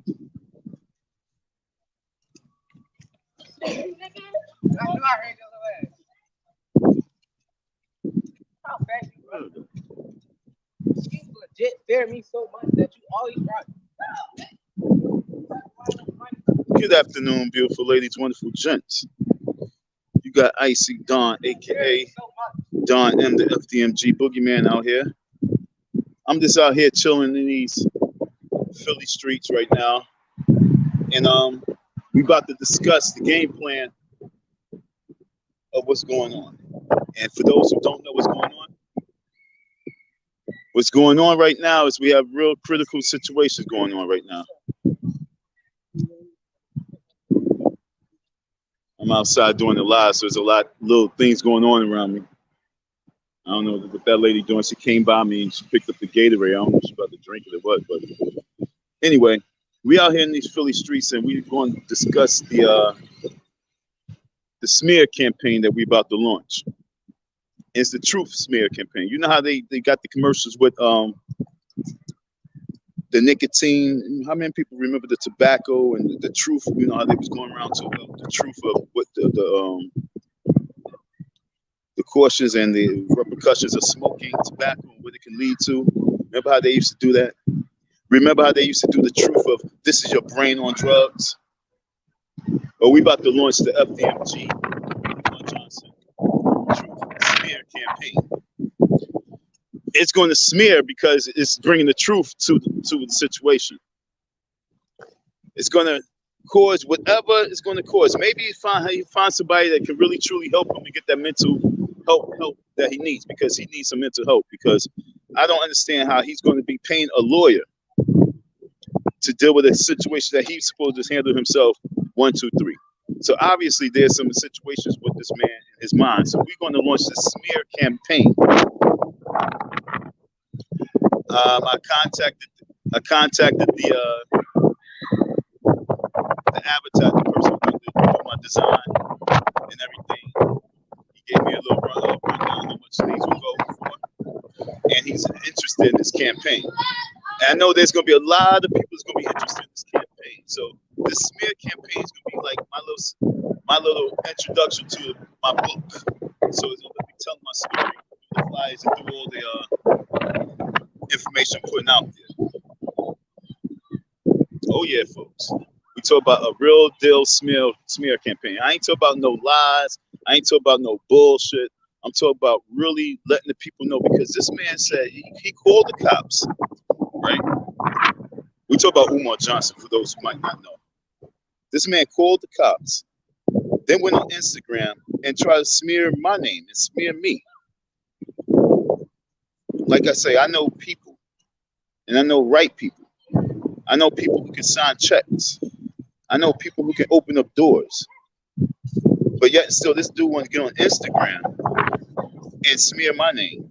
You legit fear me so much that you always right. Good afternoon, beautiful ladies, wonderful gents. You got Icy Don, aka Don M-TheeFDMGBoogieman out here. I'm just out here chilling in these Philly streets right now, and we about to discuss the game plan of what's going on. And for those who don't know what's going on right now is we have real critical situations going on right now. I'm outside doing the live, so there's a lot little things going on around me. I don't know what that lady doing. She came by me and she picked up the Gatorade. I don't know if she's about to drink it or what, but anyway, we out here in these Philly streets and we're going to discuss the smear campaign that we about to launch. It's the truth smear campaign. You know how they got the commercials with the nicotine. How many people remember the tobacco and the truth? You know how they was going around talking about the truth of what the cautions and the repercussions of smoking tobacco and what it can lead to. Remember how they used to do that? Remember how they used to do the truth of this is your brain on drugs? Well, we about to launch the FDMG Umar Johnson truth smear campaign. It's going to smear because it's bringing the truth to the situation. It's going to cause whatever it's going to cause. Maybe he find somebody that can really truly help him and get that mental help that he needs, because he needs some mental help. Because I don't understand how he's going to be paying a lawyer to deal with a situation that he's supposed to handle himself. 1, 2, 3. So obviously there's some situations with this man in his mind. So we're going to launch the smear campaign. I contacted the advertiser person who did my design and everything. He gave me a little rundown how much things will go for, and he's interested in this campaign. And I know there's going to be a lot of people that's going to be interested in this campaign. So this smear campaign is going to be like my little introduction to my book. So it's going to be telling my story, the flyers, and do all the information I'm putting out there. Oh yeah, folks. We talk about a real deal smear campaign. I ain't talking about no lies. I ain't talking about no bullshit. I'm talking about really letting the people know, because this man said he called the cops, right? We talk about Umar Johnson for those who might not know. This man called the cops, then went on Instagram and tried to smear my name and smear me. Like I say, I know people, and I know right people. I know people who can sign checks. I know people who can open up doors. But yet still, this dude wants to get on Instagram and smear my name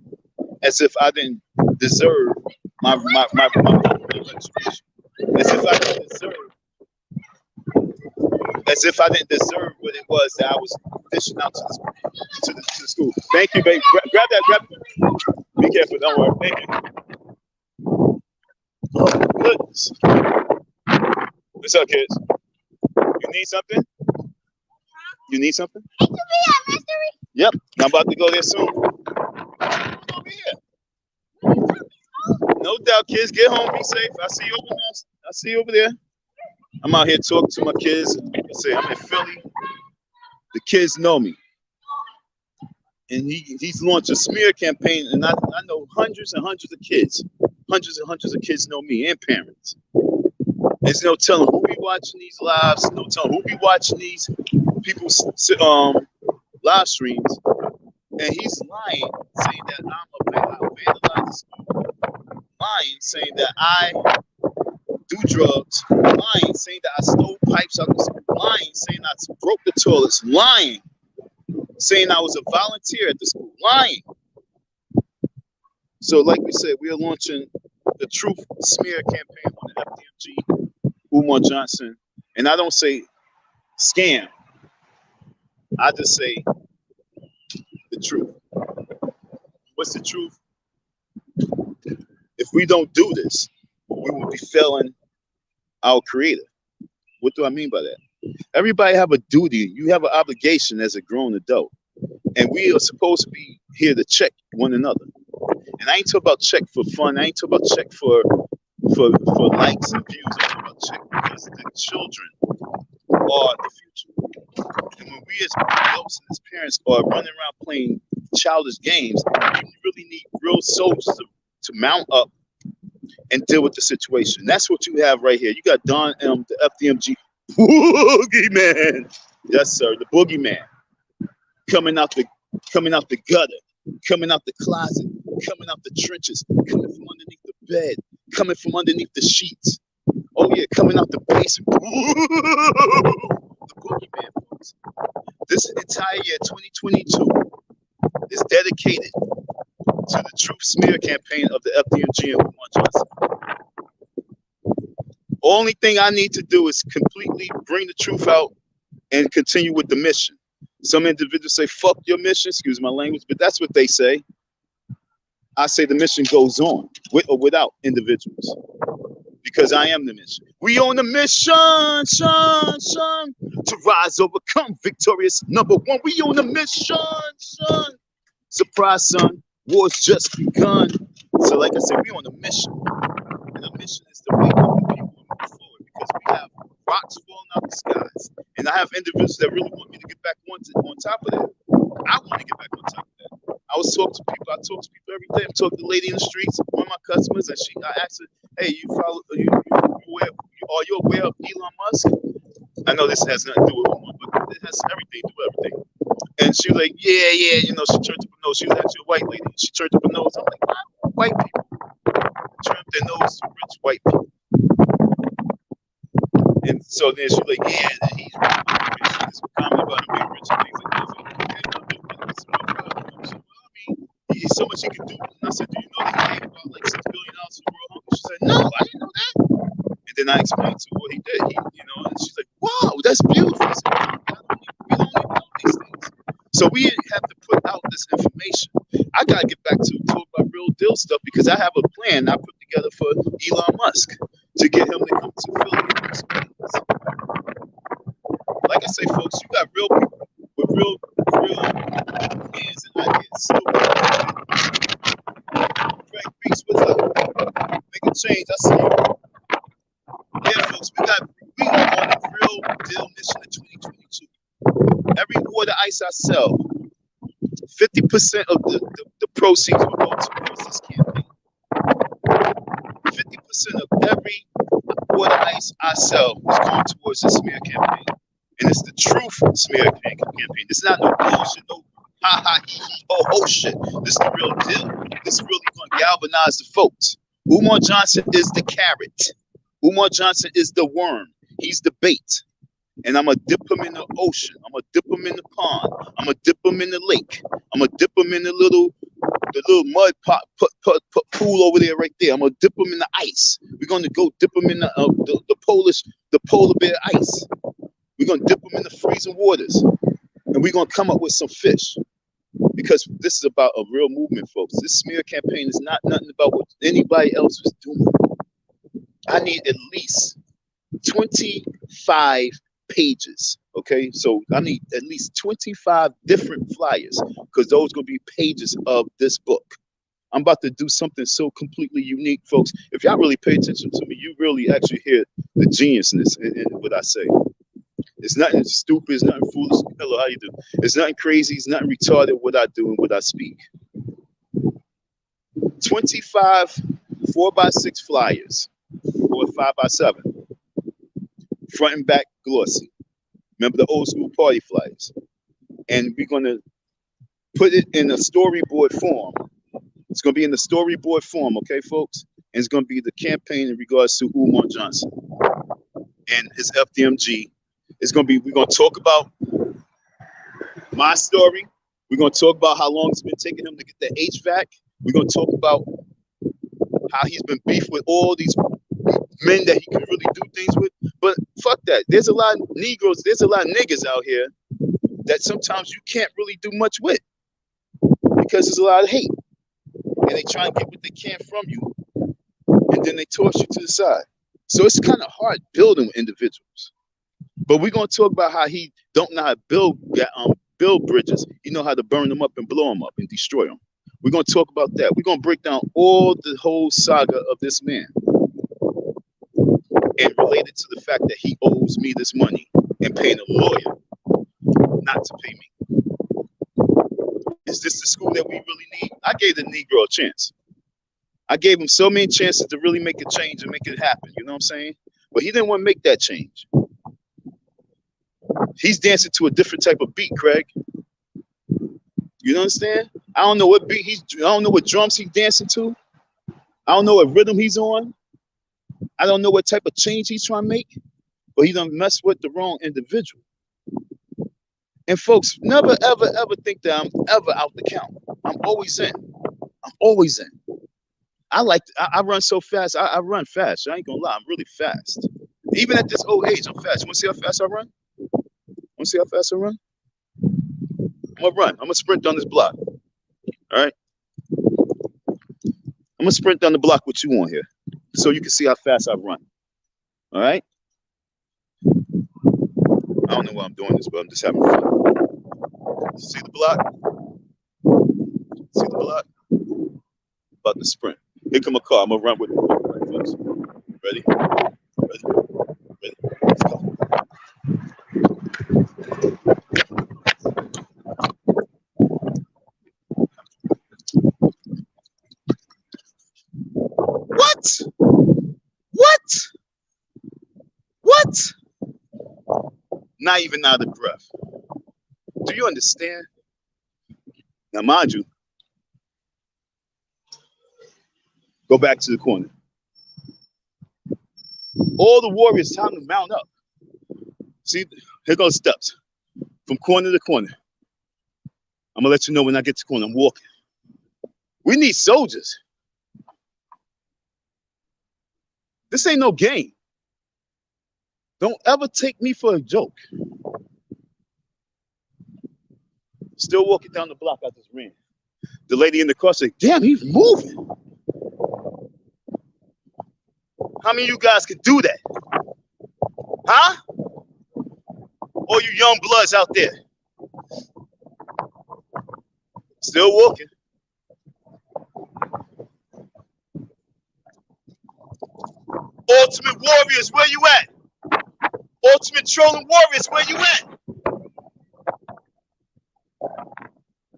as if I didn't deserve my education. As if I didn't deserve what it was that I was dishing out to the school. Thank you, baby. Grab that. Be careful. Don't worry. Thank you. Oh, goodness. What's up, kids? You need something? You need something? Yep. I'm about to go there soon. Over here. No doubt, kids. Get home. Be safe. I see you over there. I see you over there. I'm out here talking to my kids. I say I'm in Philly. The kids know me. And he's launched a smear campaign, and I know hundreds and hundreds of kids. Hundreds and hundreds of kids know me, and parents. There's no telling who be watching these lives, no telling who be watching these people's live streams. And he's lying, saying that I vandalized the school. Lying, saying that I do drugs. Lying, saying that I stole pipes out of the school. Lying, saying I broke the toilets. Lying, saying I was a volunteer at the school. Lying. So like we said, we are launching the truth smear campaign on the FDMG Umar Johnson. And I don't say scam. I just say the truth. What's the truth? If we don't do this, we will be failing our creator. What do I mean by that? Everybody have a duty. You have an obligation as a grown adult. And we are supposed to be here to check one another. And I ain't talking about check for fun. I ain't talking about check for likes and views. I'm talking about check because the children are the future. And when we as adults and as parents are running around playing childish games, you really need real soldiers to mount up and deal with the situation. That's what you have right here. You got Don M, the FDMG Boogieman. Yes, sir, the Boogeyman. Coming out the gutter, coming out the closet, coming out the trenches, coming from underneath the bed, coming from underneath the sheets. Oh yeah, coming out the basement. The Boogeyman, folks. This entire year, 2022, is dedicated to the truth smear campaign of the FDMG and Umar Johnson. Only thing I need to do is completely bring the truth out and continue with the mission. Some individuals say, fuck your mission, excuse my language, but that's what they say. I say the mission goes on, with or without individuals, because I am the mission. We on the mission, son, to rise, overcome, victorious number one. We on the mission, son. Surprise, son, war's just begun. So like I said, we on the mission. And the mission is to wake up the people and move forward, because we have rocks falling out the skies. And I have individuals that really want me to get back on top of that. I want to get back on top of that. I was talking to people. I talk to people every day. I'm talking to the lady in the streets, one of my customers, and I asked her, "Hey, are you aware of Elon Musk?" I know this has nothing to do with Umar, but it has everything to do with everything. And she was like, "Yeah." You know, she turned up her nose. She was actually a white lady. She turned up her nose. I'm like, "Why white people turn up their nose to rich white people?" And so then she was like, "Yeah, he's rich." She just commented about him being rich and things like that. So, he's so much he can do. And I said, "Do you know that he made about like $6 billion for world hunger?" She said, "No, I didn't know that." And then I explained to her what he did. And she's like, "Wow, that's beautiful." I said, we don't even know these things. So we have to put out this information. I gotta get back to talk about real deal stuff, because I have a plan I put together for Elon Musk to get him to come to Philly. Like I say, folks, you got real people with real hands and ideas. So, Frank Beats, what's up? Make a change. I see you. Yeah, folks, we are on a real deal mission in 2022. Every water ice I sell, 50% of the proceeds will go towards this campaign. 50% of every water ice I sell is going towards the smear campaign. And it's the truth smear campaign. It's not no bullshit, no ha he ho shit. This is the real deal. This is really going to galvanize the folks. Umar Johnson is the carrot. Umar Johnson is the worm. He's the bait. And I'm going to dip him in the ocean. I'm going to dip him in the pond. I'm going to dip him in the lake. I'm going to dip him in the little mud pool over there, right there. I'm going to dip him in the ice. We're going to go dip him in the polar bear ice. We're going to dip them in the freezing waters, and we're going to come up with some fish, because this is about a real movement, folks. This smear campaign is not nothing about what anybody else is doing. I need at least 25 pages, okay? So I need at least 25 different flyers, because those are going to be pages of this book. I'm about to do something so completely unique, folks. If y'all really pay attention to me, you really actually hear the geniusness in what I say. It's nothing stupid, it's nothing foolish. Hello, how you doing? It's nothing crazy, it's nothing retarded what I do and what I speak. 25 4x6 flyers, or 5x7, front and back glossy. Remember the old school party flyers? And we're gonna put it in a storyboard form. It's gonna be in the storyboard form, okay, folks? And it's gonna be the campaign in regards to Umar Johnson and his FDMG. It's gonna be, we're gonna talk about my story. We're gonna talk about how long it's been taking him to get the HVAC. We're gonna talk about how he's been beefed with all these men that he can really do things with. But fuck that. There's a lot of Negroes, there's a lot of niggas out here that sometimes you can't really do much with, because there's a lot of hate. And they try and get what they can from you, and then they toss you to the side. So it's kind of hard building with individuals. But we're gonna talk about how he don't know how to build bridges. He know how to burn them up and blow them up and destroy them. We're gonna talk about that. We're gonna break down all the whole saga of this man and relate it to the fact that he owes me this money and paying a lawyer not to pay me. Is this the school that we really need? I gave the Negro a chance. I gave him so many chances to really make a change and make it happen. You know what I'm saying? But he didn't want to make that change. He's dancing to a different type of beat, Craig. You understand? I don't know what beat I don't know what drums he's dancing to. I don't know what rhythm he's on. I don't know what type of change he's trying to make. But he done messed with the wrong individual. And folks, never, ever, ever think that I'm ever out the count. I'm always in. I'm always in. I run so fast. I run fast. I ain't gonna lie. I'm really fast. Even at this old age, I'm fast. You wanna see how fast I run? Wanna see how fast I run? I'm gonna run. I'm gonna sprint down this block. All right. I'm gonna sprint down the block with you on here, so you can see how fast I run. All right. I don't know why I'm doing this, but I'm just having fun. See the block? See the block? About to sprint. Here come a car. I'm gonna run with it. Ready? Ready? Ready? Let's go. What? What? What? Not even out of breath. Do you understand? Now, mind you, go back to the corner. All the warriors, time to mount up. See, here goes steps from corner to corner. I'm gonna let you know when I get to the corner. I'm walking. We need soldiers. This ain't no game. Don't ever take me for a joke. Still walking down the block I just ran. The lady in the car said, damn, he's moving. How many of you guys can do that? Huh? All you young bloods out there. Still walking. Ultimate warriors, where you at? Ultimate trolling warriors, where you at?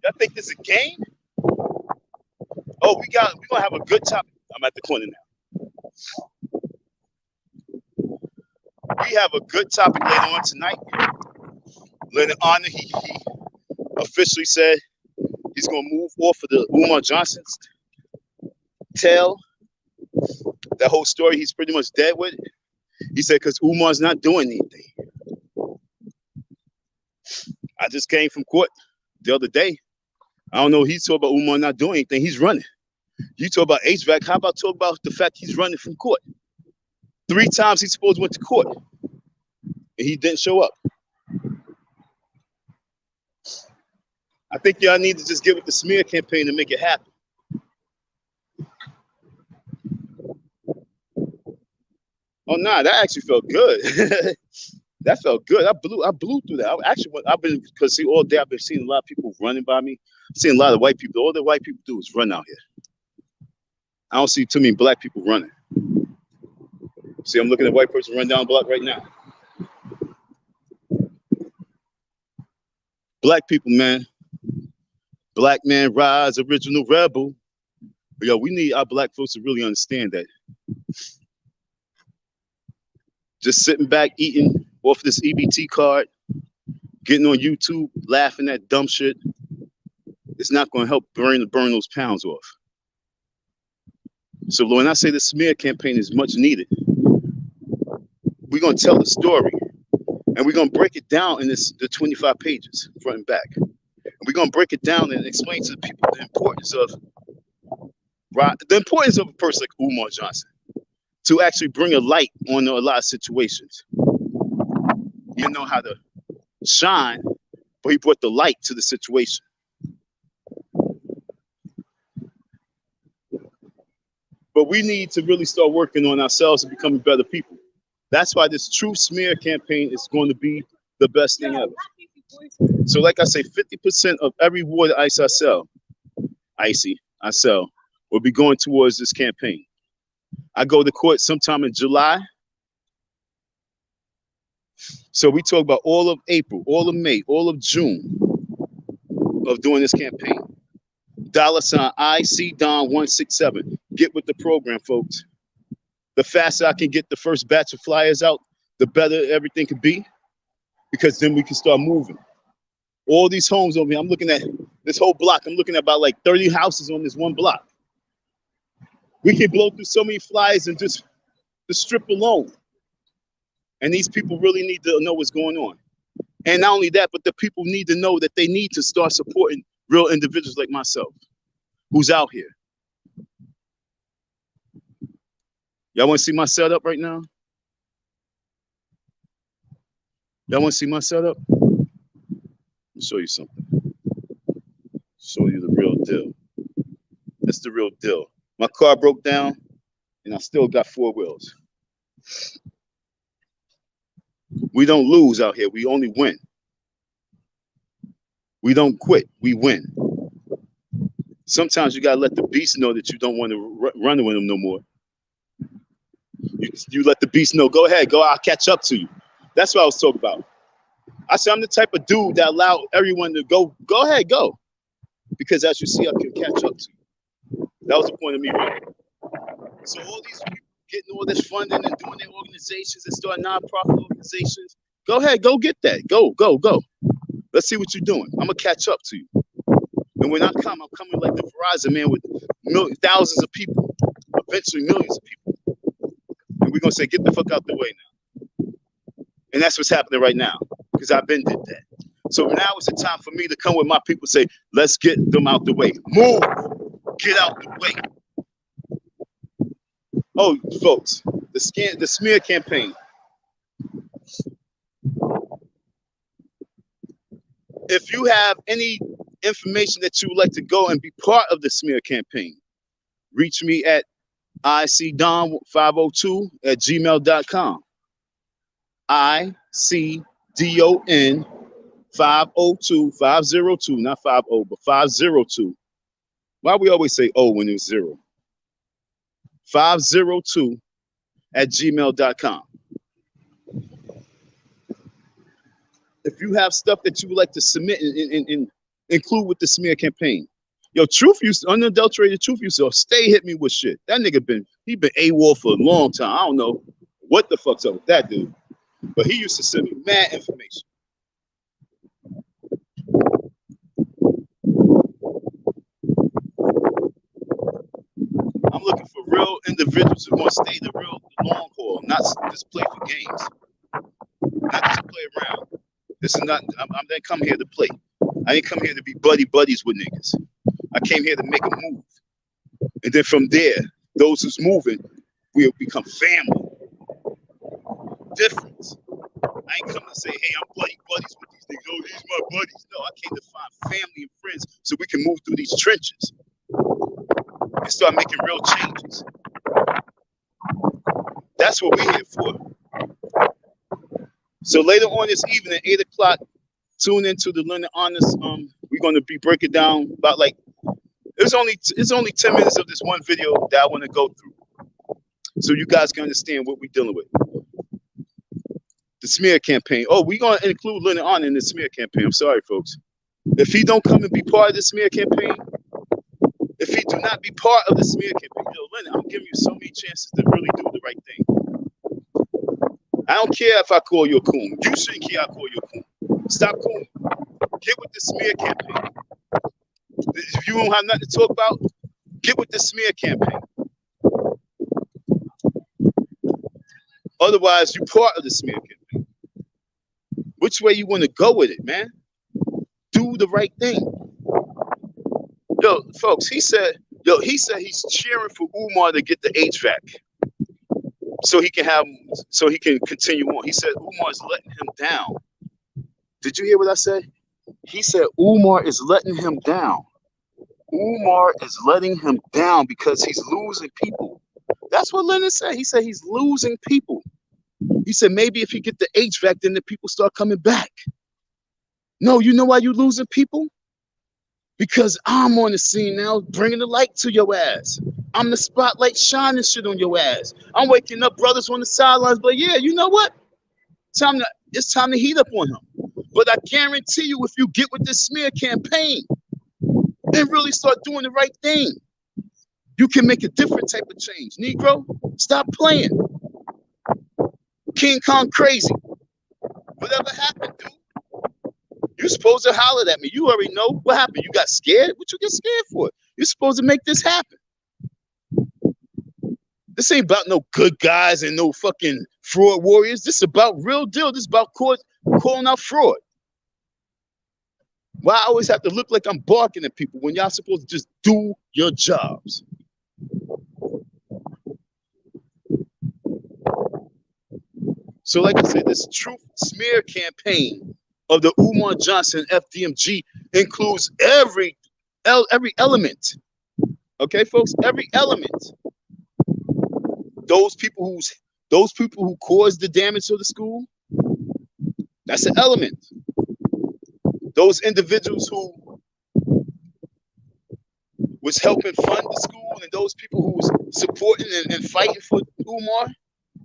Y'all think this is a game? Oh, we're gonna have a good topic. I'm at the corner now. We have a good topic later on tonight. Later on, he officially said he's gonna move off of the Umar Johnson's tail. That whole story, he's pretty much dead with it. He said because Umar's not doing anything. I just came from court the other day. I don't know. He's talking about Umar not doing anything. He's running. You talk about HVAC. How about talk about the fact he's running from court? 3 times he supposed went to court, and he didn't show up. I think y'all need to just give it the smear campaign to make it happen. Oh nah, that actually felt good. That felt good. I blew through that. I've been because see all day I've been seeing a lot of people running by me. I've seen a lot of white people. All the white people do is run out here. I don't see too many black people running. See, I'm looking at a white person run down the block right now. Black people, man. Black man rise, original rebel. But yo, we need our black folks to really understand that. Just sitting back, eating off this EBT card, getting on YouTube, laughing at dumb shit, it's not going to help burn those pounds off. So when I say the smear campaign is much needed, we're going to tell the story, and we're going to break it down in the 25 pages, front and back. And we're going to break it down and explain to the people the importance of a person like Umar Johnson to actually bring a light on a lot of situations. He didn't know how to shine, but he brought the light to the situation. But we need to really start working on ourselves and becoming better people. That's why this true smear campaign is going to be the best thing ever. So like I say, 50% of every water ice I sell, will be going towards this campaign. I go to court sometime in July. So we talk about all of April, all of May, all of June of doing this campaign. $ ICDon167. Get with the program, folks. The faster I can get the first batch of flyers out, the better everything could be, because then we can start moving. All these homes over here, I'm looking at this whole block. I'm looking at about like 30 houses on this one block. We can blow through so many flyers and just the strip alone. And these people really need to know what's going on. And not only that, but the people need to know that they need to start supporting real individuals like myself, who's out here. Y'all want to see my setup right now? Y'all want to see my setup? Let me show you something. Show you the real deal. That's the real deal. My car broke down, and I still got 4 wheels. We don't lose out here. We only win. We don't quit. We win. Sometimes you got to let the beast know that you don't want to run with him no more. You let the beast know, go ahead, go, I'll catch up to you. That's what I was talking about. I said, I'm the type of dude that allow everyone to go ahead, go. Because as you see, I can catch up to you. That was the point of me running. So all these people getting all this funding and doing their organizations and starting nonprofit organizations, go ahead, go get that. Go. Let's see what you're doing. I'm going to catch up to you. And when I come, I'm coming like the Verizon man with thousands of people, eventually millions of people. And we're going to say, get the fuck out the way now. And that's what's happening right now, because I've been did that. So now is the time for me to come with my people and say, let's get them out the way. Move. Get out the way. Oh, folks, the smear campaign. If you have any information that you would like to go and be part of the smear campaign, reach me at icdon502@gmail.com. icdon502, not 50, but 502. Why we always say O when it's 0? 502@gmail.com. If you have stuff that you would like to submit and include with the smear campaign. Yo, unadulterated truth used to stay hit me with shit. That nigga been AWOL for a long time. I don't know what the fuck's up with that dude. But he used to send me mad information. I'm looking for real individuals who want to stay the long haul, not just play for games. Not just play around. This is not, I didn't come here to play. I didn't come here to be buddies with niggas. I came here to make a move. And then from there, those who's moving, we'll become family. Difference. I ain't come to say, hey, I'm buddies with these niggas. Oh, these my buddies. No, I came to find family and friends so we can move through these trenches and start making real changes. That's what we're here for. So later on this evening at 8 o'clock, tune into the Learning Honest. We're going to be breaking down about it's only 10 minutes of this one video that I want to go through, so you guys can understand what we're dealing with. The smear campaign. Oh, we're going to include Learning Honest in the smear campaign. I'm sorry, folks. If he don't come and be part of the smear campaign, if he do not be part of the smear campaign, Leonard, I'm giving you so many chances to really do the right thing. I don't care if I call you a coon. You shouldn't care I call you a coon. Stop cooning. Get with the smear campaign. If you don't have nothing to talk about, get with the smear campaign. Otherwise, you're part of the smear campaign. Which way you want to go with it, man? Do the right thing. Yo, folks, he said he's cheering for Umar to get the HVAC so he can continue on. He said Umar is letting him down. Did you hear what I said? He said Umar is letting him down. Umar is letting him down because he's losing people. That's what Leonard said. He said he's losing people. He said maybe if he get the HVAC, then the people start coming back. No, you know why you losing people? Because I'm on the scene now, bringing the light to your ass. I'm the spotlight shining shit on your ass. I'm waking up brothers on the sidelines, but yeah, you know what? It's time to heat up on him. But I guarantee you, if you get with this smear campaign and really start doing the right thing, you can make a different type of change. Negro, stop playing. King Kong crazy. Whatever happened, dude? You're supposed to holler at me. You already know what happened. You got scared? What you get scared for? You're supposed to make this happen. This ain't about no good guys and no fucking fraud warriors. This is about real deal. This is about calling out fraud. Why I always have to look like I'm barking at people when y'all supposed to just do your jobs? So like I said, this truth smear campaign of the Umar Johnson FDMG includes every element. Okay, folks, every element. Those people who caused the damage to the school, that's an element. Those individuals who was helping fund the school and those people who was supporting and fighting for Umar,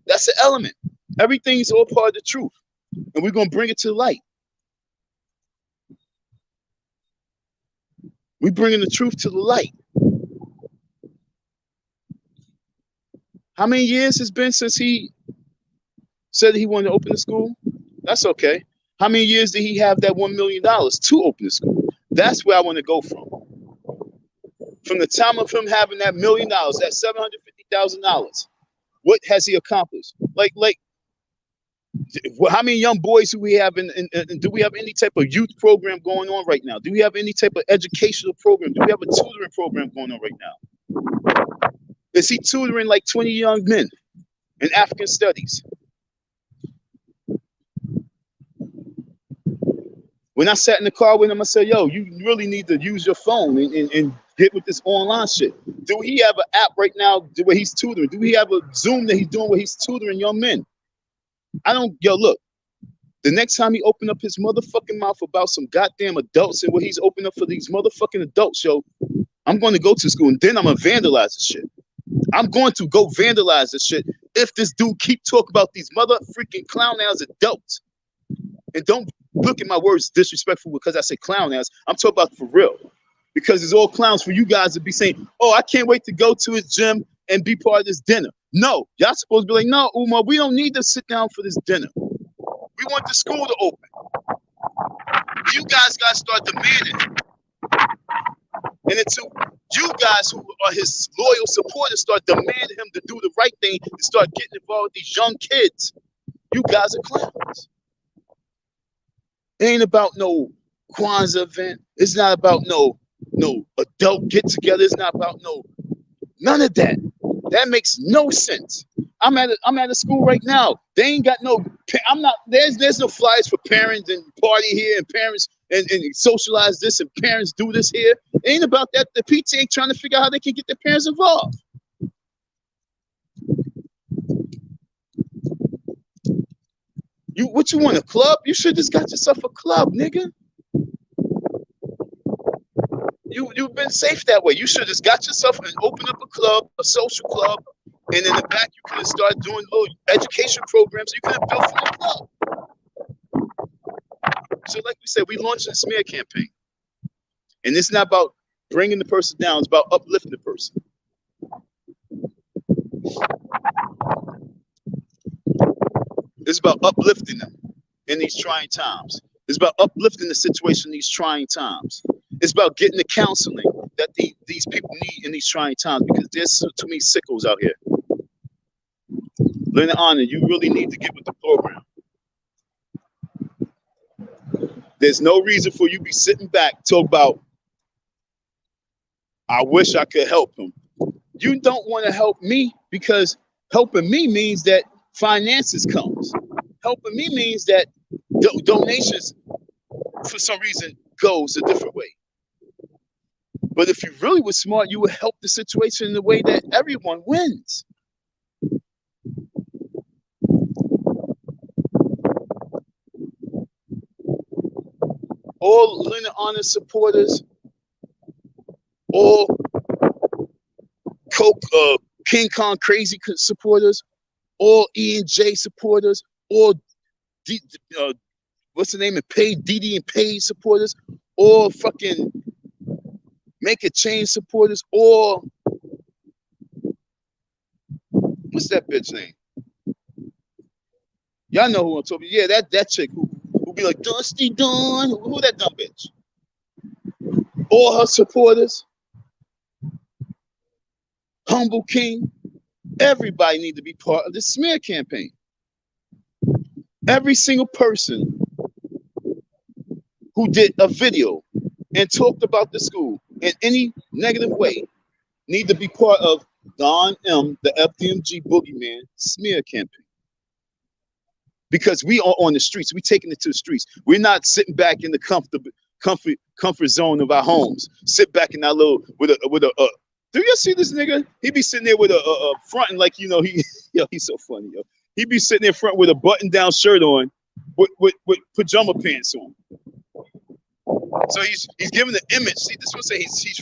that's an element. Everything is all part of the truth, and we're gonna bring it to light. We're bringing the truth to the light. How many years has been since he said he wanted to open the school? That's okay. How many years did he have that $1 million to open the school? That's where I want to go from. From the time of him having that $1 million, that $750,000, what has he accomplished? Like, how many young boys do we have? And do we have any type of youth program going on right now? Do we have any type of educational program? Do we have a tutoring program going on right now? Is he tutoring like 20 young men in African studies? When I sat in the car with him, I said, yo, you really need to use your phone and get with this online shit. Do he have an app right now where he's tutoring? Do he have a Zoom that he's doing where he's tutoring young men? Look, the next time he open up his motherfucking mouth about some goddamn adults and what he's opened up for these motherfucking adults, yo, I'm going to go to school and then I'm going to vandalize this shit. I'm going to go vandalize this shit if this dude keep talking about these mother freaking clown ass adults. And don't look at my words disrespectful because I say clown ass. I'm talking about for real. Because it's all clowns for you guys to be saying, oh, I can't wait to go to his gym and be part of this dinner. No, y'all supposed to be like, no, Umar, we don't need to sit down for this dinner. We want the school to open. You guys got to start demanding. And until you guys who are his loyal supporters start demanding him to do the right thing and start getting involved with these young kids, you guys are clowns. It ain't about no Kwanzaa event. It's not about no adult get together. It's not about none of that. That makes no sense. I'm at a school right now. They ain't got no. There's no flyers for parents and party here and parents and socialize this and parents do this here. It ain't about that. The PTA trying to figure out how they can get their parents involved. What you want, a club? You should just got yourself a club, nigga. You've been safe that way. You should just got yourself and open up a club, a social club, and in the back you could have started doing little education programs. You could have built from a club. So like we said, we launched a smear campaign. And it's not about bringing the person down, it's about uplifting the person. It's about uplifting them in these trying times. It's about uplifting the situation in these trying times. It's about getting the counseling that these people need in these trying times because there's too many sickos out here. Leonard Honor, you really need to get with the program. There's no reason for you to be sitting back, talk about, I wish I could help him. You don't want to help me because helping me means that finances comes. Helping me means that donations, for some reason, goes a different way. But if you really were smart, you would help the situation in the way that everyone wins. all Leonard Honor supporters, all Coke, King Kong Crazy supporters, all E&J supporters, all what's the name of paid DD and paid supporters, all fucking Make a Change supporters, all what's that bitch name? Y'all know who I'm talking about. Yeah, that chick who be like Dusty Dawn. Who that dumb bitch? All her supporters, Humble King. Everybody need to be part of the smear campaign. Every single person who did a video and talked about the school in any negative way need to be part of Don M, the FDMG Boogeyman smear campaign. Because we are on the streets. We're taking it to the streets. We're not sitting back in the comfort zone of our homes. Sit back in our little with a do you see this nigga? He be sitting there with a fronting like, you know, he's so funny, yo. He be sitting there front with a button-down shirt on with pajama pants on. So he's giving the image. See, this one say he's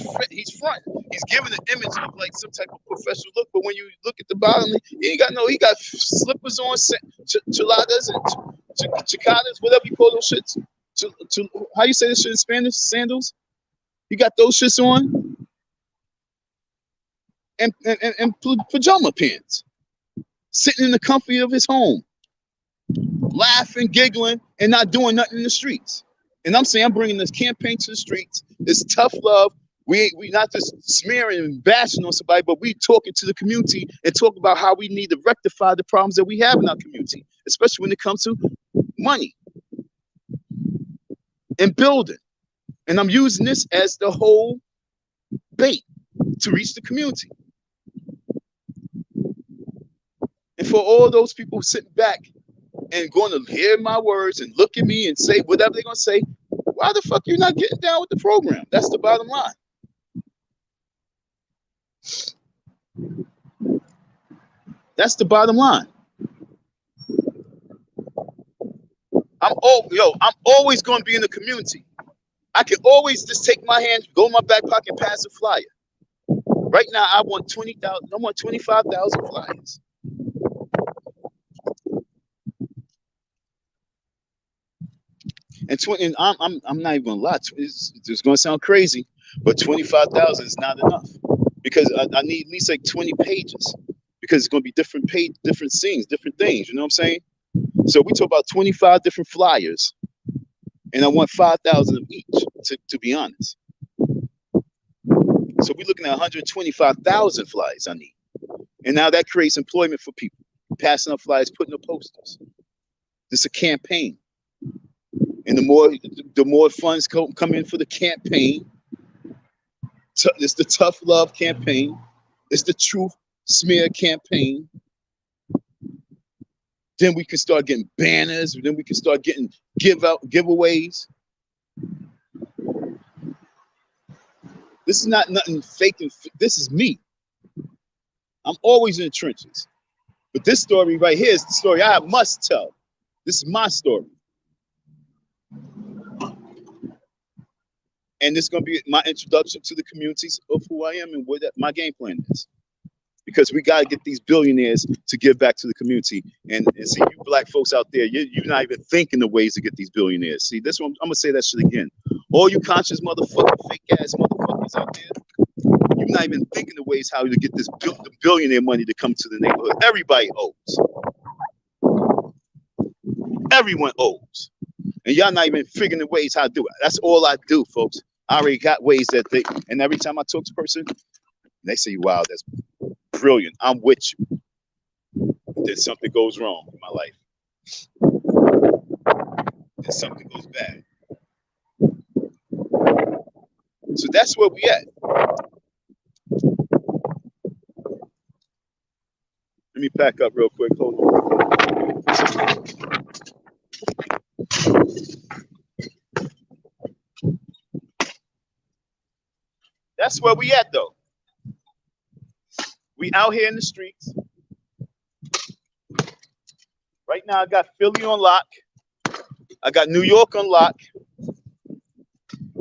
front. He's giving the image of like some type of professional look. But when you look at the bottom, he got slippers on, chiladas and chicadas, whatever you call those shits. How you say this shit in Spanish? Sandals. He got those shits on, and pajama pants, sitting in the comfort of his home, laughing, giggling, and not doing nothing in the streets. And I'm saying I'm bringing this campaign to the streets. It's tough love. We not just smearing and bashing on somebody, but we talking to the community and talk about how we need to rectify the problems that we have in our community, especially when it comes to money and building. And I'm using this as the whole bait to reach the community. And for all those people sitting back and going to hear my words and look at me and say whatever they're going to say, why the fuck you not getting down with the program? That's the bottom line. That's the bottom line. I'm always going to be in the community. I can always just take my hand, go in my back pocket, pass a flyer. Right now, I want 20,000. I want 25,000 flyers. And I'm not even gonna lie. It's gonna sound crazy, but 25,000 is not enough because I need at least like 20 pages because it's gonna be different scenes, different things. You know what I'm saying? So we talk about 25 different flyers, and I want 5,000 of each. To be honest, so we're looking at 125,000 flyers I need, and now that creates employment for people, passing up flyers, putting up posters. This is a campaign. And the more funds come in for the campaign, it's the tough love campaign, it's the truth smear campaign. Then we can start getting banners. Then we can start getting giveaways. This is not nothing fake. This is me. I'm always in the trenches. But this story right here is the story I must tell. This is my story. And this is going to be my introduction to the communities of who I am and what my game plan is. Because we got to get these billionaires to give back to the community. And see, you black folks out there, you're not even thinking of ways to get these billionaires. See, this one, I'm going to say that shit again. All you conscious motherfucking fake ass motherfuckers out there, you're not even thinking of ways how to get this billionaire money to come to the neighborhood. Everybody owes. Everyone owes. And y'all not even figuring the ways how to do it. That's all I do, folks. I already got ways and every time I talk to a person, they say, wow, that's brilliant. I'm with you. Then something goes wrong in my life. Then something goes bad. So that's where we at. Let me pack up real quick. Hold on. That's where we at, though. We out here in the streets. Right now, I got Philly on lock. I got New York on lock.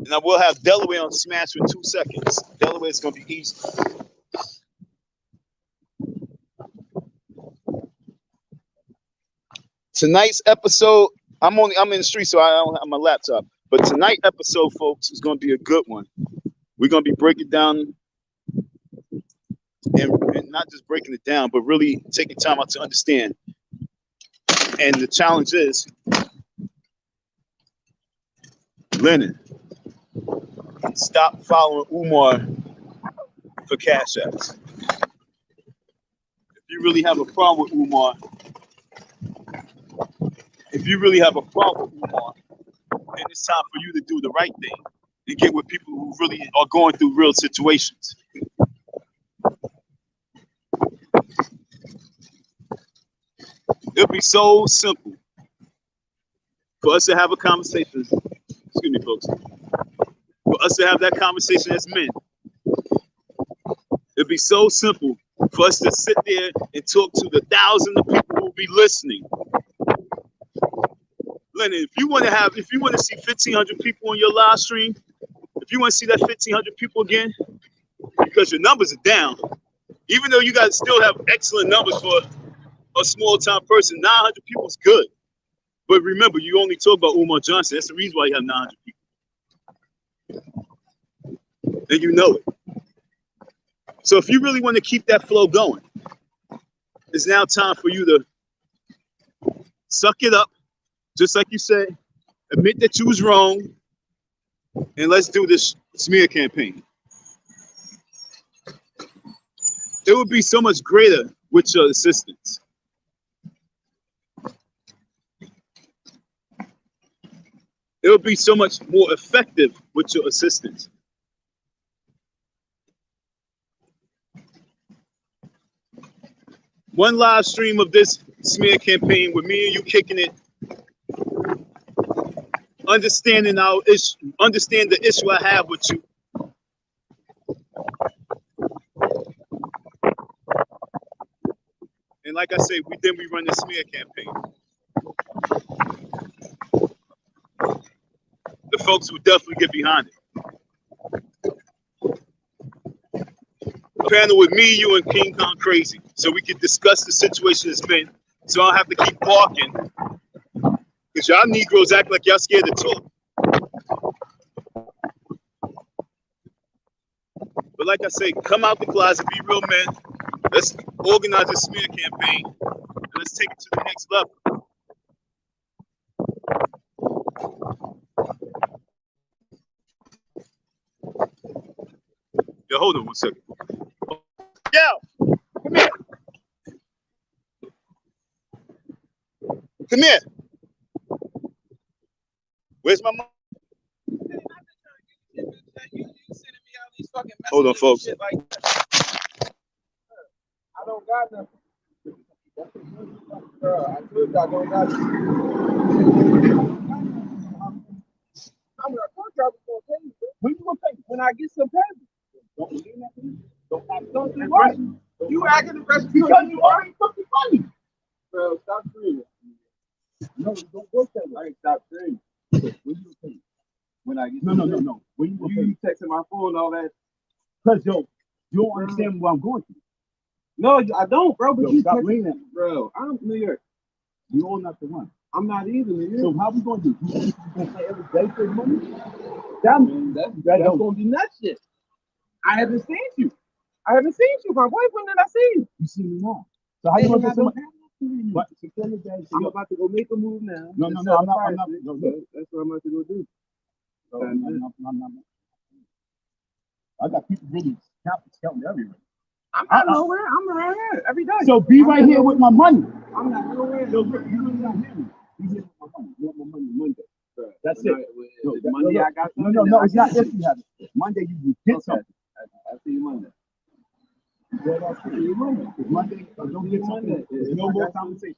And I will have Delaware on smash for 2 seconds. Delaware is going to be easy. Tonight's episode, I'm in the street, so I don't have my laptop. But tonight's episode, folks, is going to be a good one. We're going to be breaking down and not just breaking it down, but really taking time out to understand. And the challenge is, Lennon, stop following Umar for cash apps. If you really have a problem with Umar, then it's time for you to do the right thing and get with people who really are going through real situations. It'll be so simple for us to have a conversation. Excuse me, folks. For us to have that conversation as men. It'd be so simple for us to sit there and talk to the thousands of people who will be listening. Lennon, if you want to see 1,500 people on your live stream, if you want to see that 1,500 people again, because your numbers are down, even though you guys still have excellent numbers for a small time person, 900 people is good. But remember, you only talk about Umar Johnson. That's the reason why you have 900 people. And you know it. So if you really want to keep that flow going, it's now time for you to suck it up, just like you said, admit that you was wrong, and let's do this smear campaign. It would be so much greater with your assistance. It would be so much more effective with your assistance. One live stream of this smear campaign with me and you kicking it, understand the issue I have with you. And like I say, we run the smear campaign. The folks will definitely get behind it. A panel with me, you, and King Kong Crazy, so we can discuss the situation as men. So I don't have to keep barking, because y'all Negroes act like y'all scared to talk. But like I say, come out the closet, be real men. Let's organize a smear campaign, and let's take it to the next level. Yo, hold on 1 second. Yo, come here. Come here. Where's my mom? Hold on, folks. I don't got nothing. Bro, I told you I don't got nothing. I'm gonna contract for pay you, bro. When you gonna pay? When I get some pay. Don't believe that. Don't do what? You acting aggressive because you already took the money. Bro, stop screaming. No, don't go tell me. I ain't stop screaming. When you gonna pay? When I get no. When you gonna pay? You texting my phone and all that. Cause you don't understand what I'm going through. No, I don't, bro. But you stop bringing that, bro. I'm New York. You all not the one. I'm not either, New York. So how we gonna do? You gonna pay every day for money? That's gonna be nuts shit. I haven't seen you. My boyfriend did I see you? You see me now. So how you gonna get someone? What? I'm about to go make a move now. No, I'm not. No, that's what I'm about to go do. I got people really counting everywhere. I'm nowhere. I'm right here every day. So be right here with my money. I'm not nowhere. No, you really not hear me. You here with my money. You want my money Monday. That's it. Monday I got something. No, it's not this you have it. Monday you get something. I'll see you Monday. I'll see you Monday. Monday, don't get Monday. There's no more conversation.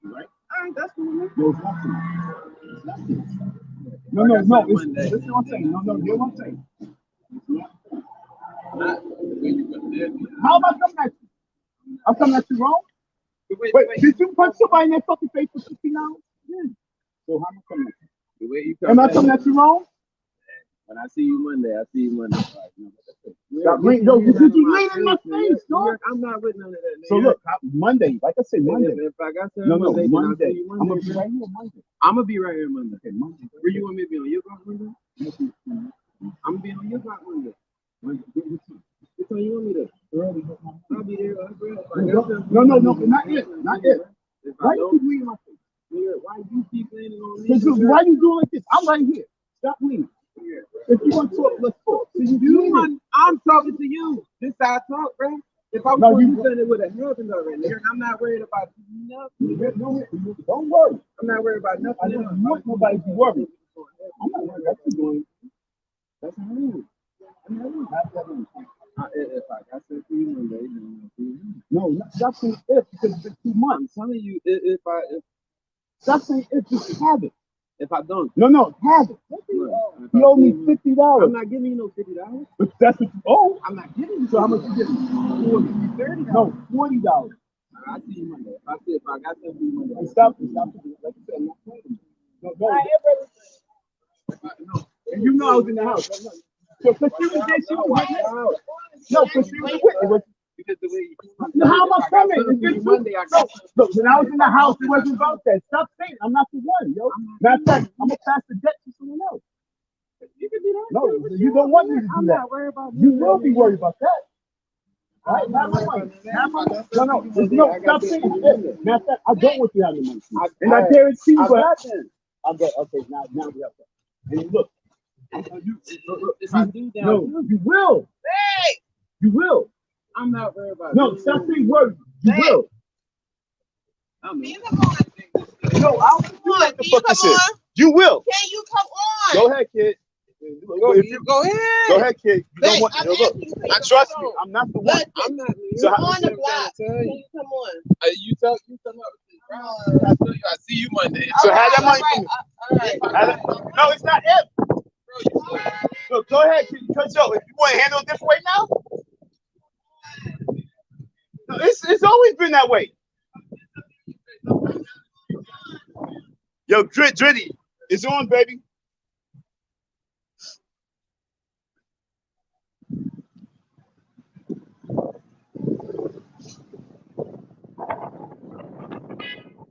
Right? All right, that's cool. No, it's nothing. No. This is what I'm saying. No, here's what I'm saying. How am I coming at you? I'm coming at you wrong? Wait, did you punch somebody in their fucking face for $50? Yeah. So how am I coming at you? Am I coming at you wrong? I see you Monday. I see you Monday. All right, Stop leaning. No, you lean in my face, dog. I'm not with none of that. So look, Monday, like I said, Monday. If I got no, Monday, Monday. Monday. I'm gonna be right here Monday. I'm gonna be right here Monday. Okay, Monday. Where you want me to be on your block Monday? I'm gonna be on your block Monday. What time you want me to? I'll be there. No, not yet. Not yet. Why you keep leaning my face? Why you keep leaning on me? Because why you doing like this? I'm right here. Stop leaning. If you want to talk, let's talk. I'm talking to you. This how I talk, bro. If I was going to do it with a husband already, I'm not worried about nothing. Don't worry. I'm not worried about nothing. I don't want nobody to worry. I'm not worried about you doing. That's how I am. If I got to see you Monday, no, stop saying if because it's been 2 months. I'm telling you, if Stop saying if, just have it. If I don't, no, have it. You owe me $50. I'm not giving you no $50. But that's what you owe. I'm not giving you. So how much you giving me? $30. No, $40. I see you Monday. If I got to see you Monday. And stop. Like I said, I'm not playing. No. And you know I was in the house. So because she was there, she was with me. No, because she was with me. Because the way how am I coming? Monday, look, when I was in the house, it wasn't about that. Stop saying I'm not the one, yo. Matter of fact, I'm gonna pass the debt to someone else. You can do that. No, you don't want me to do that. You will be worried about that. All right, not my money. No, stop saying that. Matter of fact, I don't want you to have the money. And I guarantee you what happened. Okay, now we have that. And look, if I do that, no, you will. Hey! You will. I'm not worried about no, stop saying words. You will. No, I don't know what the fuck this is. You will. Can you come on? Go ahead, kid. Go ahead. Go ahead, kid. You don't want, look, I trust you. I'm not the one. I'm not. So You're on the block. Can you come on? You come up. I see you Monday. So have that money for me. All right. No, it's not if. Look, go ahead, kid. Because yo, if you want to handle it this way now, no, it's always been that way. Yo, Dritty, it's on, baby.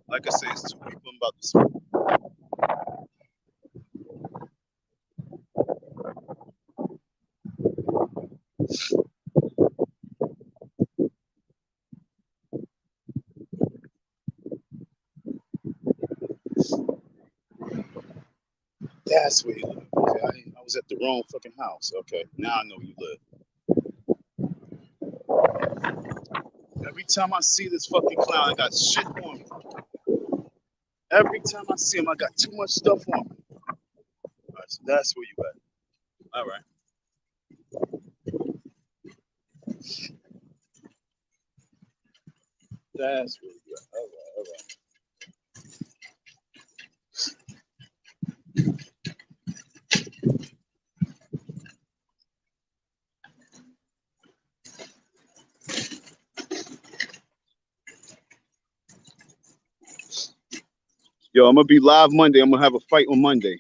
Like I say, it's 2 people I'm about to smoke. That's where you live. Okay, I was at the wrong fucking house. Okay, now I know where you live. Every time I see this fucking clown, I got shit on me. Every time I see him, I got too much stuff on me. All right, so that's where you at. All right. That's where you at. All right. Yo, I'm gonna be live Monday. I'm gonna have a fight on Monday.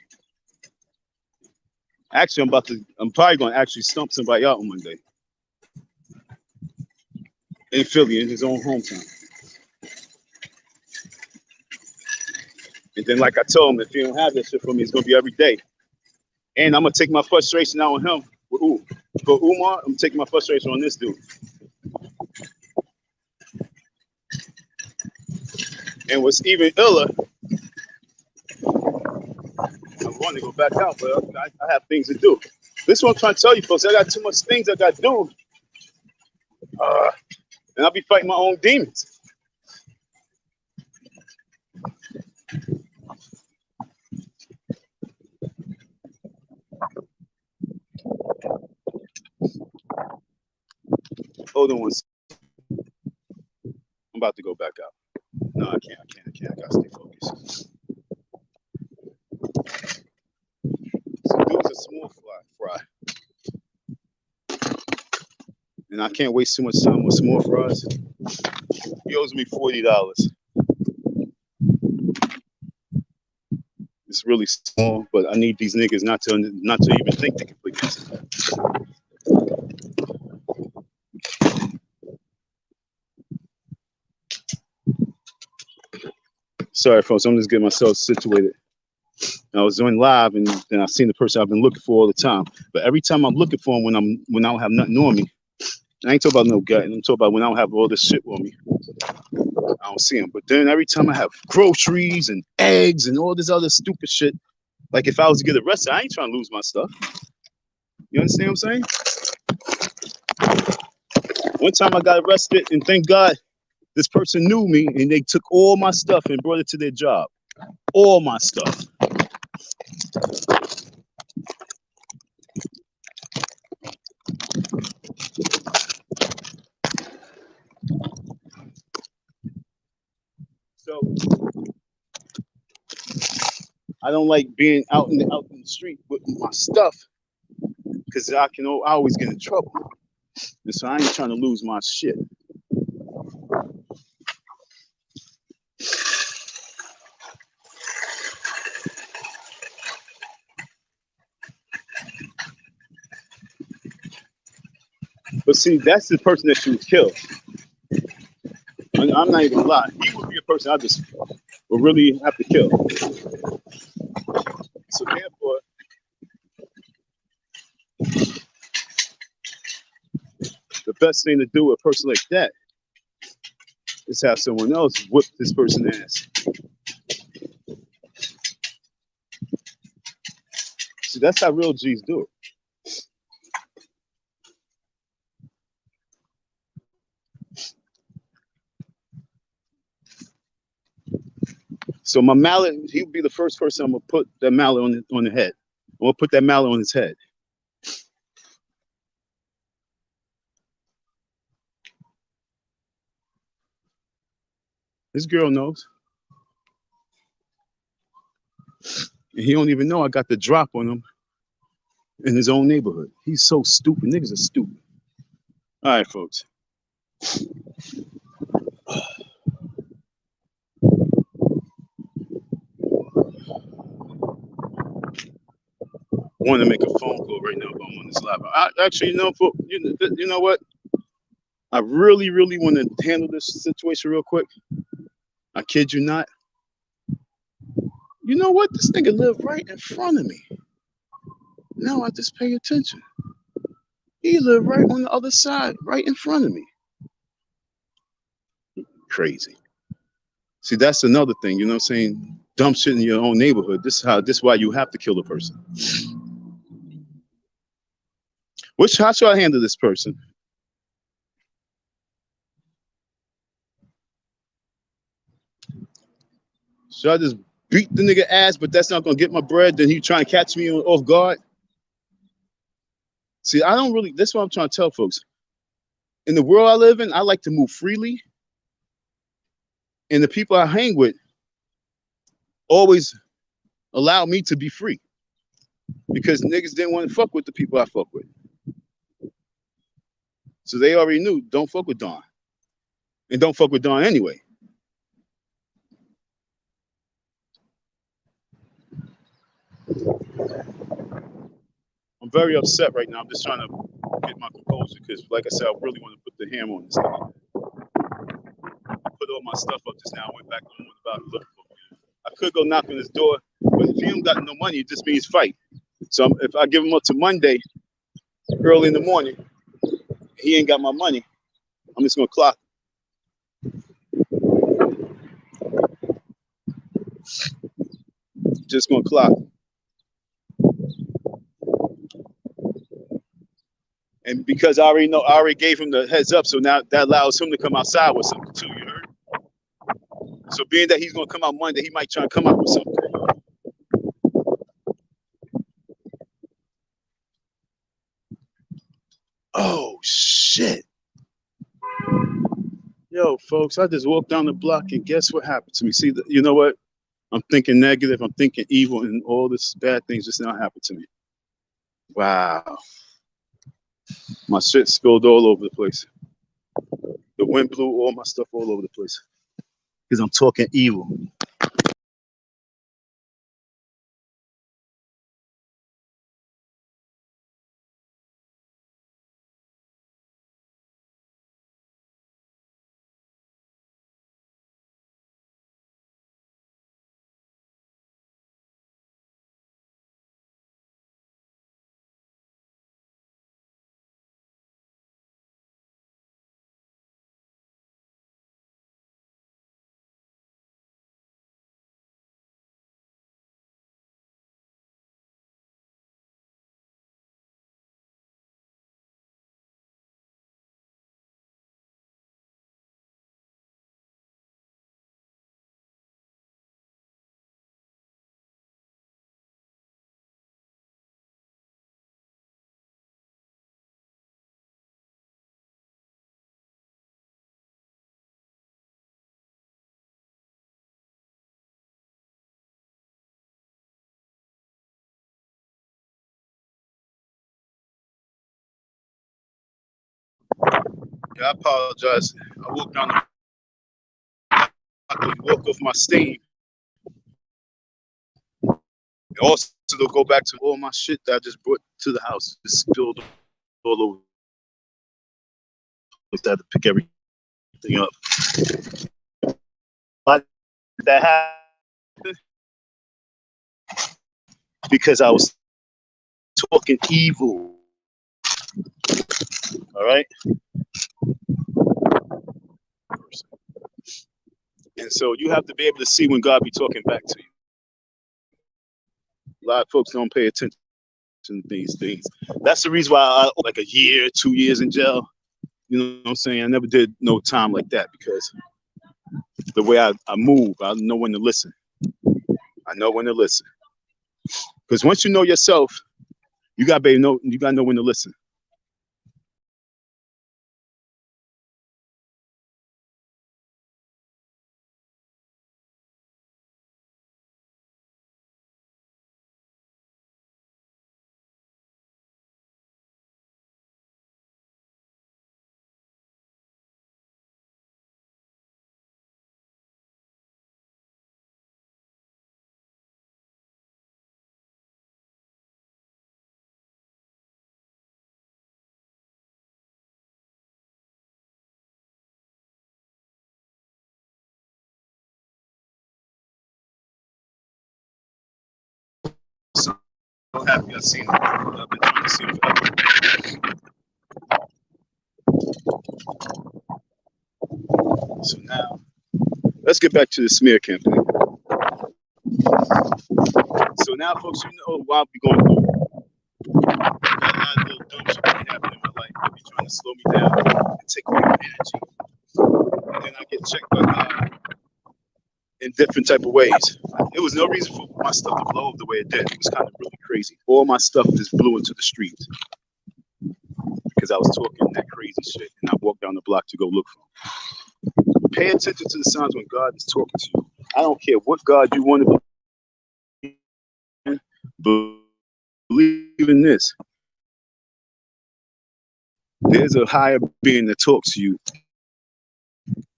Actually, I'm probably gonna actually stump somebody out on Monday. In Philly, in his own hometown. And then, like I told him, if he don't have that shit for me, it's gonna be every day. And I'm gonna take my frustration out on him. For Umar, I'm taking my frustration on this dude. And what's even iller, I'm going to go back out, but I have things to do. This is what I'm trying to tell you, folks. I got too much things I got to do. And I'll be fighting my own demons. Hold on one second. I'm about to go back out. No, I can't. I gotta stay focused. So dude's a small fry. And I can't waste too much time with small fries. He owes me $40. It's really small, but I need these niggas not to even think they can play against it. Sorry, folks. I'm just getting myself situated. I was doing live, and then I seen the person I've been looking for all the time. But every time I'm looking for him, when I don't have nothing on me, I ain't talking about no gut. I'm talking about when I don't have all this shit on me. I don't see him. But then every time I have groceries and eggs and all this other stupid shit, like if I was to get arrested, I ain't trying to lose my stuff. You understand what I'm saying? One time I got arrested, and thank God this person knew me, and they took all my stuff and brought it to their job. All my stuff. So I don't like being out in the street with my stuff because I always get in trouble. And so I ain't trying to lose my shit. But see, that's the person that you would kill. I'm not even gonna lie. He would be a person I just would really have to kill. So therefore, the best thing to do with a person like that is have someone else whip this person's ass. See, that's how real G's do it. So my mallet, he would be the first person I'm gonna put that mallet on the head. I'm gonna put that mallet on his head. This girl knows. And he don't even know I got the drop on him in his own neighborhood. He's so stupid. Niggas are stupid. All right, folks. I want to make a phone call right now, but I'm on this live. Actually, you know what? I really, really want to handle this situation real quick. I kid you not. You know what? This nigga lived right in front of me. Now I just pay attention. He lived right on the other side, right in front of me. Crazy. See, that's another thing, you know what I'm saying? Dumb shit in your own neighborhood. This is why you have to kill the person. How should I handle this person? Should I just beat the nigga ass, but that's not gonna get my bread? Then he trying to catch me off guard? See, I don't really, that's what I'm trying to tell folks. In the world I live in, I like to move freely. And the people I hang with always allow me to be free. Because niggas didn't want to fuck with the people I fuck with. So they already knew, don't fuck with Don. And don't fuck with Don anyway. I'm very upset right now. I'm just trying to get my composure because, like I said, I really want to put the hammer on this thing. I put all my stuff up just now. I went back home and about looking for me. I could go knock on his door, but if he don't got no money, it just means fight. So if I give him up to Monday, early in the morning, he ain't got my money, I'm just gonna clock. Just gonna clock. And because I already gave him the heads up, so now that allows him to come outside with something too, you heard? So being that he's gonna come out Monday, he might try to come out with something. Oh shit. Yo, folks, I just walked down the block and guess what happened to me? See, you know what? I'm thinking negative, I'm thinking evil, and all this bad things just now happened to me. Wow. My shit spilled all over the place. The wind blew all my stuff all over the place. Because I'm talking evil. I apologize. I walked down the walk off my steam. And also to go back to all my shit that I just brought to the house. Just spilled all over. I had to pick everything up. But that happened because I was talking evil. All right. And so you have to be able to see when God be talking back to you. A lot of folks don't pay attention to these things. That's the reason why I like a year, 2 years in jail. You know what I'm saying? I never did no time like that because the way I move, I know when to listen. I know when to listen. Because once you know yourself, you gotta know when to listen. So happy I seen it. I've been trying to see it forever. So now, let's get back to the smear campaign. So now, folks, you know why we going through. Got a lot of little dumb shit that happened in my life. They be trying to slow me down and take away my energy. And then I get checked by God in different type of ways. There was no reason for my stuff to blow up the way it did. It was kind of really crazy. All my stuff just blew into the streets because I was talking that crazy shit and I walked down the block to go look for them. Pay attention to the signs when God is talking to you. I don't care what God you want to believe in this. There's a higher being that talks to you,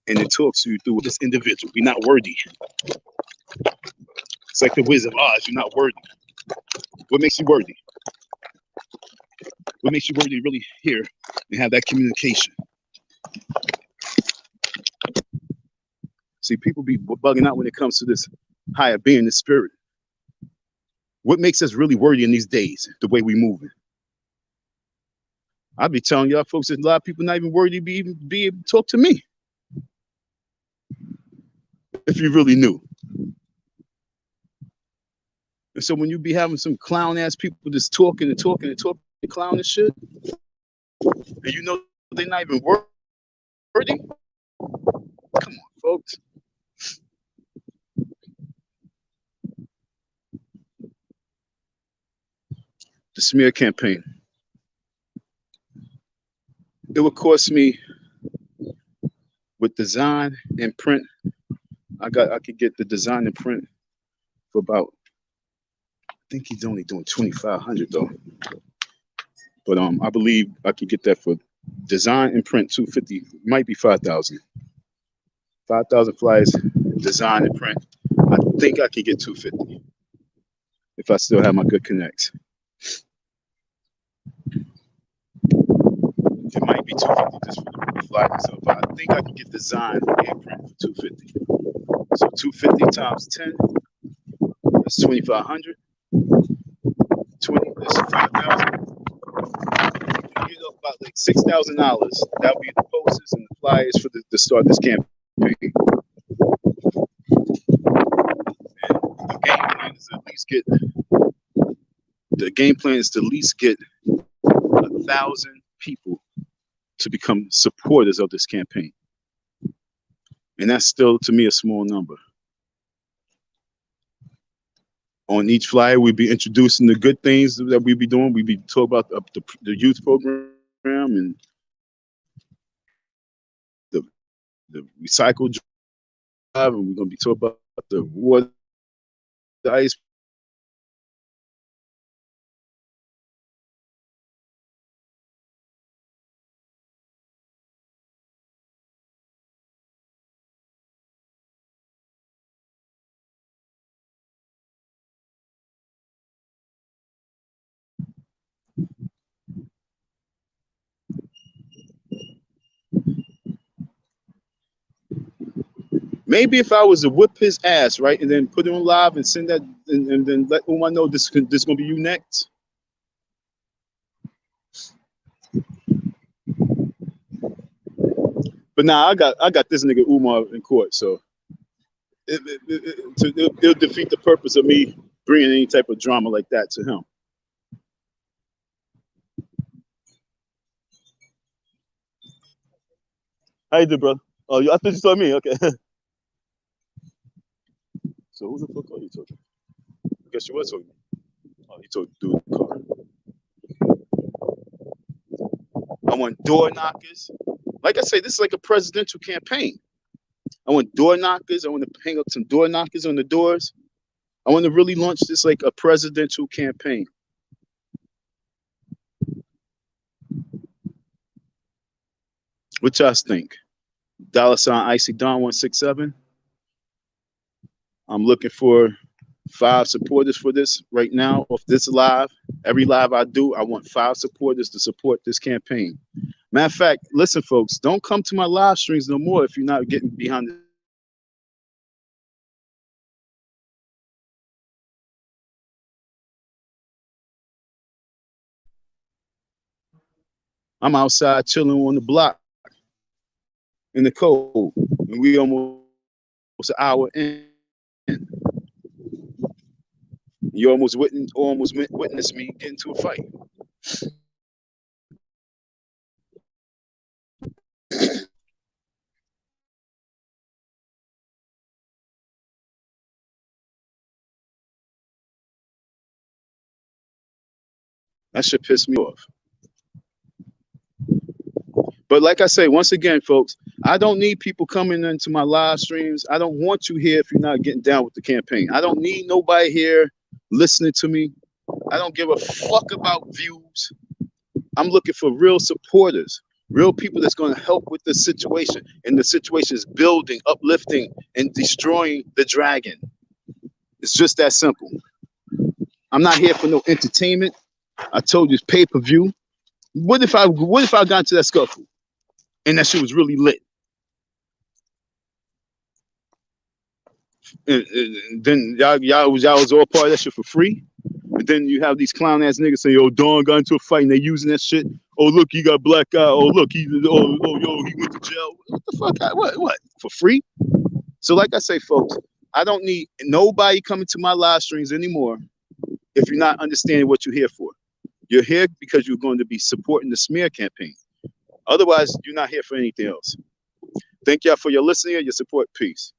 and it talks to you through this individual. You're not worthy. It's like the Wizard of Oz. You're not worthy. What makes you worthy? What makes you worthy to really hear and have that communication? See, people be bugging out when it comes to this higher being, the spirit. What makes us really worthy in these days? The way we moving. I be telling y'all folks, there's a lot of people not even worthy to be able to talk to me. If you really knew. And so when you be having some clown ass people just talking and clown and shit, and you know they're not even worthy. Come on, folks. The smear campaign. It would cost me with design and print. I could get the design and print for about, I think he's only doing 2,500 though. But I believe I could get that for design and print 250, might be 5,000. 5,000 flyers, design and print. I think I could get 250 if I still have my good connects. It might be 250 just for the flyer itself, but I think I can get design and print for 250. So 250 times 10, that's 2,500. 20, that's 5,000. You get up about like $6,000. That would be the posters and the flyers for the start this campaign. And the game plan is to at least get. The game plan is to at least get 1,000 people to become supporters of this campaign. And that's still, to me, a small number. On each flyer, we'll be introducing the good things that we'll be doing. We'll be talking about the youth program and the recycle drive, and we're going to be talking about the water, the ice Maybe if I was to whip his ass, right, and then put it on live and send that, and then let Umar know this gonna be you next. But now I got this nigga Umar in court, so it'll defeat the purpose of me bringing any type of drama like that to him. How you doing, brother? Oh, I thought you saw me. Okay. So who the fuck are you talking? I guess you was talking. Oh, you told dude in the car. I want door knockers. Like I say, this is like a presidential campaign. I want door knockers. I want to hang up some door knockers on the doors. I want to really launch this like a presidential campaign. What y'all think? $sign Icy Don 167. I'm looking for 5 supporters for this right now off this live. Every live I do, I want 5 supporters to support this campaign. Matter of fact, listen, folks, don't come to my live streams no more if you're not getting behind the I'm outside chilling on the block in the cold, and we almost an hour in. You almost witnessed me get into a fight. That shit pissed me off. But like I say, once again, folks, I don't need people coming into my live streams. I don't want you here if you're not getting down with the campaign. I don't need nobody here listening to me. I don't give a fuck about views. I'm looking for real supporters, real people that's going to help with the situation. And the situation is building, uplifting, and destroying the dragon. It's just that simple. I'm not here for no entertainment. I told you it's pay-per-view. What if I got into that scuffle and that shit was really lit? And then y'all was all part of that shit for free. And then you have these clown ass niggas saying, "Yo, Don got into a fight and they using that shit. Oh look, he got black eye. Oh look, he went to jail. What the fuck? What for free?" So like I say, folks, I don't need nobody coming to my live streams anymore if you're not understanding what you're here for. You're here because you're going to be supporting the smear campaign. Otherwise, you're not here for anything else. Thank y'all for your listening and your support. Peace.